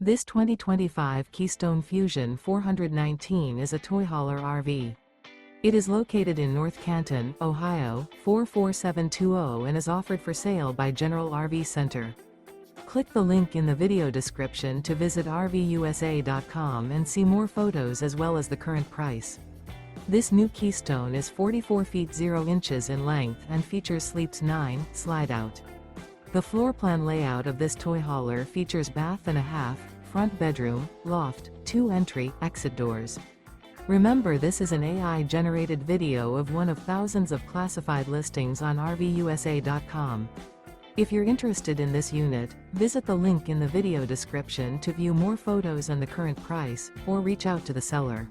This 2025 Keystone Fuzion 419 is a toy hauler RV. It is located in North Canton, Ohio, 44720 and is offered for sale by General RV Center. Click the link in the video description to visit RVUSA.com and see more photos as well as the current price. This new Keystone is 44 feet 0 inches in length and features Sleeps 9, Slideout. The floor plan layout of this toy hauler features bath and a half, front bedroom, loft, 2 entry, exit doors. Remember, this is an AI-generated video of one of thousands of classified listings on RVUSA.com. If you're interested in this unit, visit the link in the video description to view more photos and the current price, or reach out to the seller.